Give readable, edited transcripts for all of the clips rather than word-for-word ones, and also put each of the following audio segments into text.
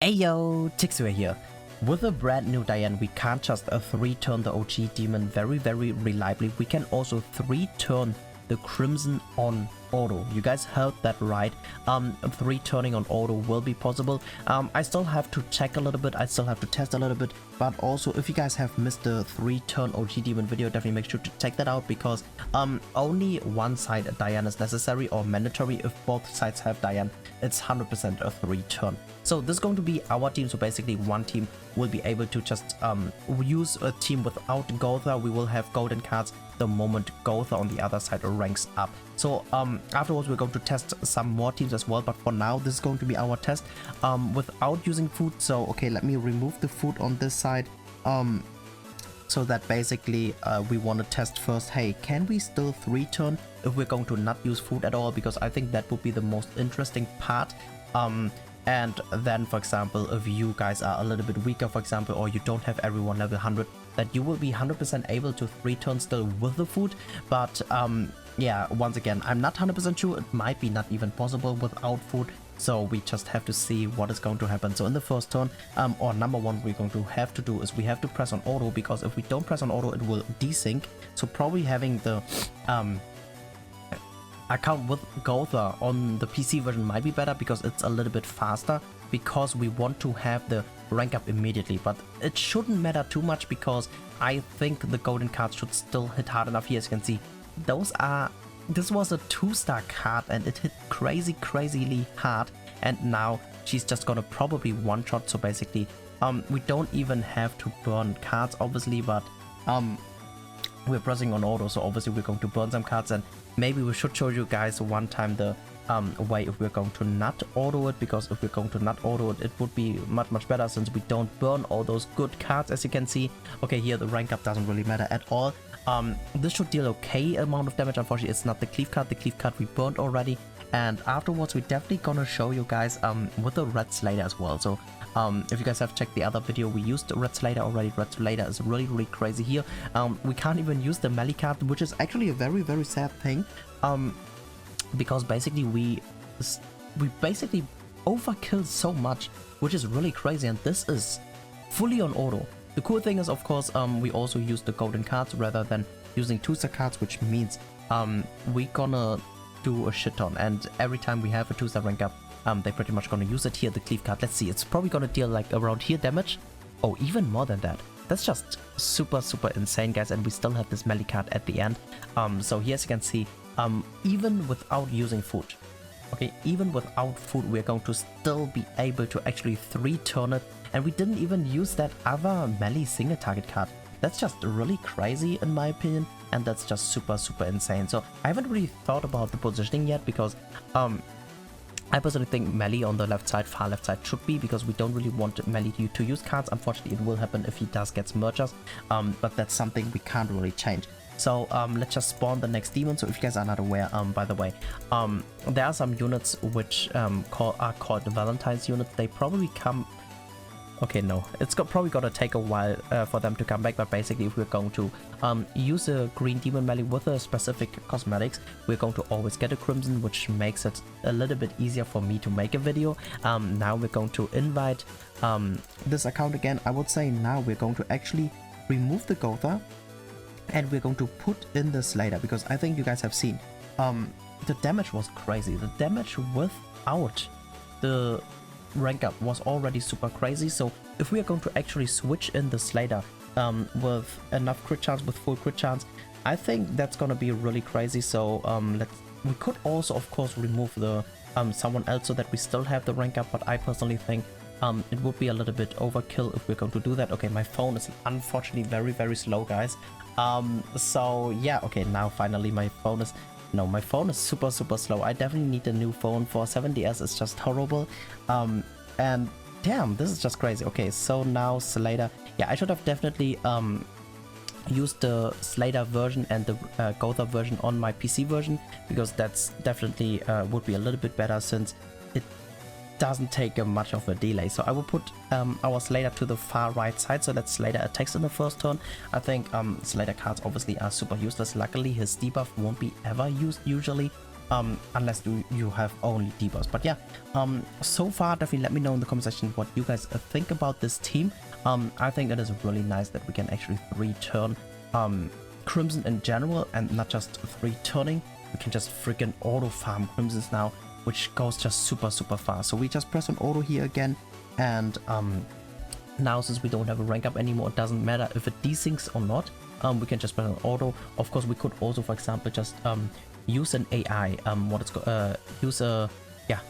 Ayo, Chiksua here. With a brand new Diane, we can't just 3-turn the OG demon very reliably. We can also 3-turn the Crimson on auto. You guys heard that right. 3-turning on auto will be possible. I still have to check a little bit. I still have to test a little bit. But also, if you guys have missed the 3-turn OG demon video, definitely make sure to check that out, because only one side Diane is necessary or mandatory. If both sides have Diane, it's 100% a 3-turn. So this is going to be our team. So basically one team will be able to just use a team without Gotha. We will have golden cards the moment Gotha on the other side ranks up. So afterwards we're going to test some more teams as well, but for now this is going to be our test without using food. So okay, let me remove the food on this side, so that basically we want to test first, hey, can we still 3-turn if we're going to not use food at all, because I think that would be the most interesting part. And then, for example, if you guys are a little bit weaker, for example, or you don't have everyone level 100, that you will be 100% able to 3-turn still with the food. But yeah, once again, I'm not 100% sure. It might be not even possible without food. So we just have to see what is going to happen. So in the first turn, or number one, we're going to have to do is we have to press on auto, because if we don't press on auto, it will desync. So probably having the account with Gotha on the PC version might be better, because it's a little bit faster, because we want to have the rank up immediately. But it shouldn't matter too much, because I think the golden cards should still hit hard enough. Here, as you can see, this was a 2-star card and it hit crazily hard, and now she's just gonna probably one-shot. So basically we don't even have to burn cards, obviously, but we're pressing on auto, so obviously we're going to burn some cards. And maybe we should show you guys one time the way if we're going to not auto it, because if we're going to not auto it, it would be much better, since we don't burn all those good cards, as you can see. Okay, here the rank up doesn't really matter at all. This should deal okay amount of damage. Unfortunately, it's not the cleave card. The cleave card we burned already. And afterwards, we're definitely gonna show you guys with the Red Slater as well. So if you guys have checked the other video, we used Red Slater already. Red Slater is really crazy here. We can't even use the melee card, which is actually a very sad thing, because basically we basically overkilled so much, which is really crazy. And this is fully on auto. The cool thing is, of course, we also use the golden cards rather than using 2-star cards, which means we're gonna do a shit ton. And every time we have a 2-star rank up, they're pretty much gonna use it. Here, the cleave card, let's see, it's probably gonna deal like around here damage. Oh, even more than that. That's just super insane, guys. And we still have this melee card at the end. So here, as you can see, even without using food, okay, even without food, we're going to still be able to actually 3-turn it. And we didn't even use that other melee single target card. That's just really crazy in my opinion, and that's just super insane. So I haven't really thought about the positioning yet, because I personally think melee on the left side, far left side should be, because we don't really want melee to use cards. Unfortunately, it will happen if he does get mergers, but that's something we can't really change. So let's just spawn the next demon. So if you guys are not aware, by the way, there are some units which are called the Valentine's units. They probably come... Okay, no, it's probably gonna take a while for them to come back, but basically if we're going to use a green demon melee with a specific cosmetics, we're going to always get a crimson, which makes it a little bit easier for me to make a video. Now we're going to invite this account again. I would say now we're going to actually remove the Gotha, and we're going to put in the Slater, because I think you guys have seen the damage was crazy. The damage without the rank up was already super crazy. So if we are going to actually switch in the Slater with enough crit chance, with full crit chance, I think that's gonna be really crazy. So we could also of course remove the someone else, so that we still have the rank up, but I personally think it would be a little bit overkill if we're going to do that. Okay, my phone is unfortunately very slow, guys. So yeah, okay, now finally my phone is... No, my phone is super slow. I definitely need a new phone. For 7DS, it's just horrible. And damn, this is just crazy. Okay, so now Slater. Yeah, I should have definitely used the Slater version and the Gotha version on my PC version, because that's definitely would be a little bit better, since it doesn't take much of a delay. So I will put our Slater to the far right side, so that Slater attacks in the first turn. I think Slater cards obviously are super useless. Luckily his debuff won't be ever used usually, unless you have only debuffs. But yeah, so far definitely let me know in the comment section what you guys think about this team. I think it is really nice that we can actually 3-turn Crimson in general, and not just 3-turning. We can just freaking auto farm Crimsons now, which goes just super fast. So we just press on auto here again, and now since we don't have a rank up anymore, it doesn't matter if it desyncs or not. We can just press on auto. Of course, we could also, for example, just use an AI. Use a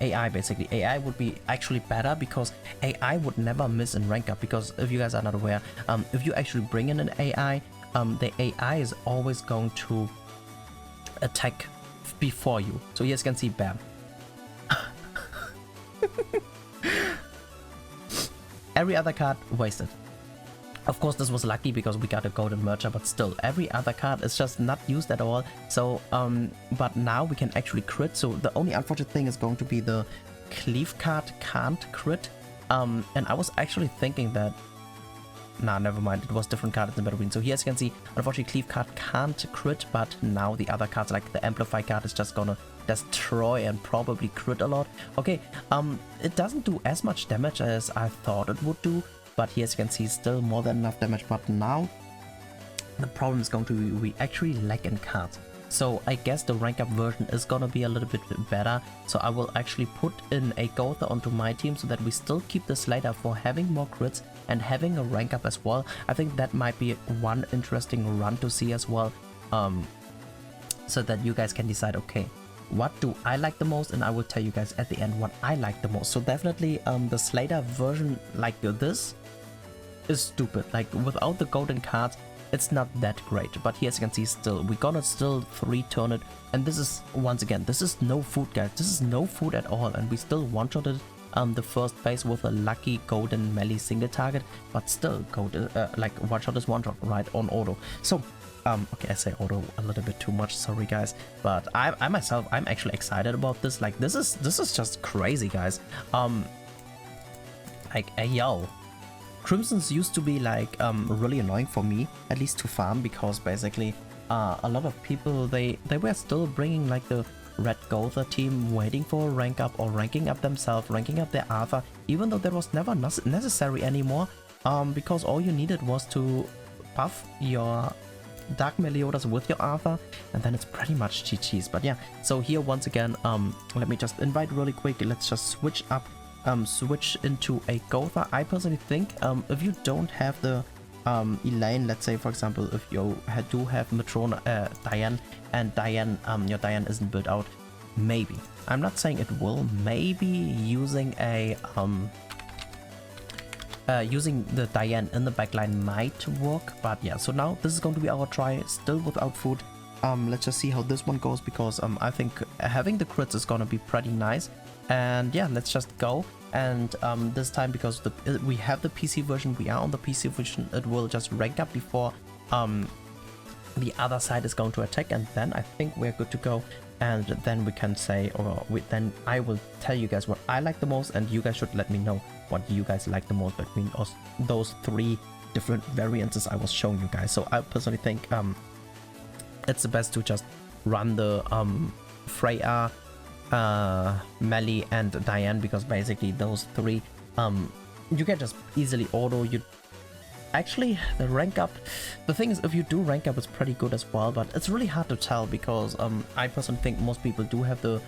AI basically. AI would be actually better because AI would never miss in rank up. Because if you guys are not aware, if you actually bring in an AI, the AI is always going to attack before you. So here you can see, bam. Every other card wasted. Of course, this was lucky because we got a golden merger, but still, every other card is just not used at all. So, but now we can actually crit. So the only unfortunate thing is going to be the cleave card can't crit. And I was actually thinking that, nah, never mind, it was different cards in between. So here as you can see, unfortunately, cleave card can't crit, but now the other cards, like the amplify card, is just gonna destroy and probably crit a lot. Okay, it doesn't do as much damage as I thought it would do. But here as you can see, still more than enough damage. But now the problem is going to be we actually lack in cards. So I guess the rank up version is gonna be a little bit better. So I will actually put in a Gotha onto my team so that we still keep the Slater for having more crits and having a rank up as well. I think that might be one interesting run to see as well. So that you guys can decide, okay, what do I like the most, and I will tell you guys at the end what I like the most. So definitely the Slater version like this is stupid. Like without the golden cards, it's not that great. But here as you can see, still we're gonna still 3-turn it, and this is, once again, this is no food, guys. This is no food at all, and we still one-shotted the first phase with a lucky golden melee single target, but still golden, like one-shot is one-shot, right, on auto. So okay, I say auto a little bit too much, sorry guys, but I myself, I'm actually excited about this. Like this is just crazy, guys. Like yo, Crimsons used to be like really annoying for me, at least to farm, because basically a lot of people, they were still bringing like the red Gotha team, waiting for a rank up or ranking up themselves, ranking up their Arthur, even though that was never necessary anymore, because all you needed was to buff your Dark Meliodas with your Arthur, and then it's pretty much GG's. But yeah, so here once again, let me just invite really quick. Let's just switch up, switch into a Gotha. I personally think if you don't have the Elaine, let's say for example, if you do have Matrona, Diane, and Diane, your Diane isn't built out, maybe, I'm not saying it will, maybe using a using the Diane in the backline might work. But yeah, so now this is going to be our try, still without food. Let's just see how this one goes, because I think having the crits is gonna be pretty nice. And yeah, let's just go. And this time, because we have the PC version, we are on the PC version, it will just rank up before the other side is going to attack, and then I think we're good to go. And then we can say, or then I will tell you guys what I like the most, and you guys should let me know what you guys like the most between those 3 different variances I was showing you guys. So I personally think it's the best to just run the Freya, Melly, and Diane, because basically those 3 you can just easily auto. You actually, the rank up, the thing is, if you do rank up, it's pretty good as well, but it's really hard to tell, because I personally think most people do have the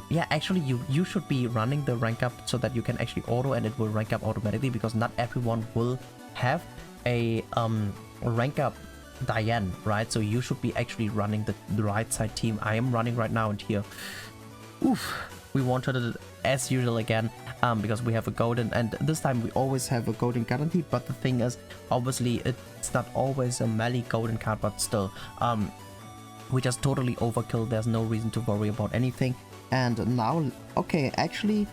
yeah, actually you should be running the rank up so that you can actually auto and it will rank up automatically, because not everyone will have a rank up Diane, right? So you should be actually running the right side team. I am running right now, and here, oof, we wanted it as usual again, because we have a golden, and this time we always have a golden guaranteed. But the thing is, obviously it's not always a melee golden card, but still we just totally overkill. There's no reason to worry about anything. And now, okay, actually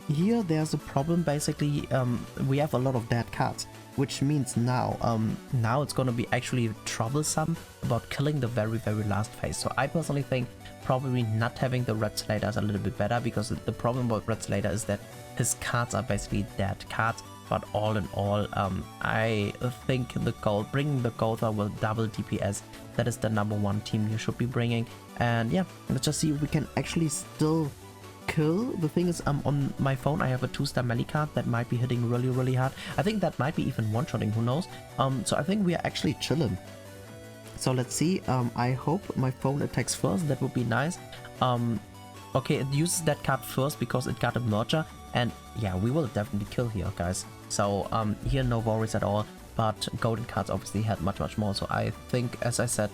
here there's a problem. Basically we have a lot of dead cards, which means now it's gonna be actually troublesome about killing the very last phase. So I personally think probably not having the Red Slater is a little bit better, because the problem about Red Slater is that his cards are basically dead cards. but all in all, I think bringing the Gotha will double DPS. That is the #1 team you should be bringing. And yeah, let's just see if we can actually still kill. The thing is, on my phone I have a 2-star melee card that might be hitting really hard. I think that might be even one-shotting, who knows. So I think we are actually chilling. So let's see. I hope my phone attacks first. That would be nice. Okay, it uses that card first because it got a merger, and yeah, we will definitely kill here, guys. So here no worries at all, but golden cards obviously had much more. So I think, as I said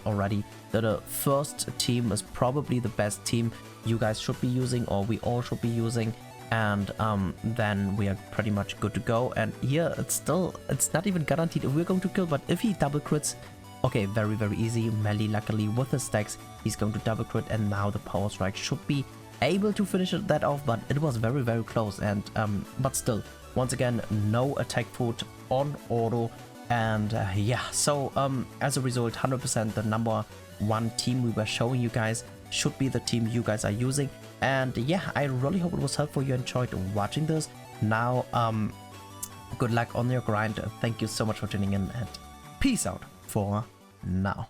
already, that the first team is probably the best team you guys should be using, or we all should be using, and then we are pretty much good to go. And here it's not even guaranteed if we're going to kill, but if he double crits, okay, very easy. Melee, luckily with his stacks, he's going to double crit, and now the power strike should be able to finish that off, but it was very close. And but still, once again, no attack food on auto. And yeah, so as a result, 100% the #1 team we were showing you guys should be the team you guys are using. And yeah, I really hope it was helpful, you enjoyed watching this. Now good luck on your grind. Thank you so much for tuning in, and peace out for now.